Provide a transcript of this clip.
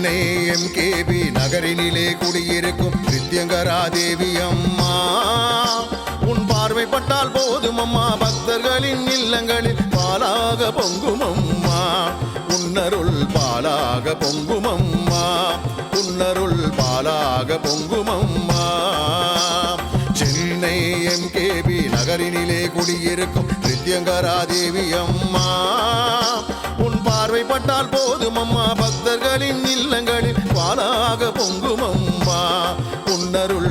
Chennai MKB நகரினிலே குடியிருக்கும் நித்யங்கரா தேவி அம்மா, உன் பார்வைப்பட்டால் போதும் அம்மா, பக்தர்களின் இல்லங்களில் பாலாக பொங்கும் அம்மா, உன்னருள் பாலாக பொங்கும் அம்மா, உன்னருள் பாலாக பொங்கும் அம்மா. சென்னை எம்கேபி நகரினிலே குடியிருக்கும் நித்யங்கரா தேவி அம்மா, உன் பார்வைப்பட்டால் போதும் அம்மா, பக்தர்களின் இல்லங்களில் பாலாக பொங்கும் அம்மா, உன்னருள்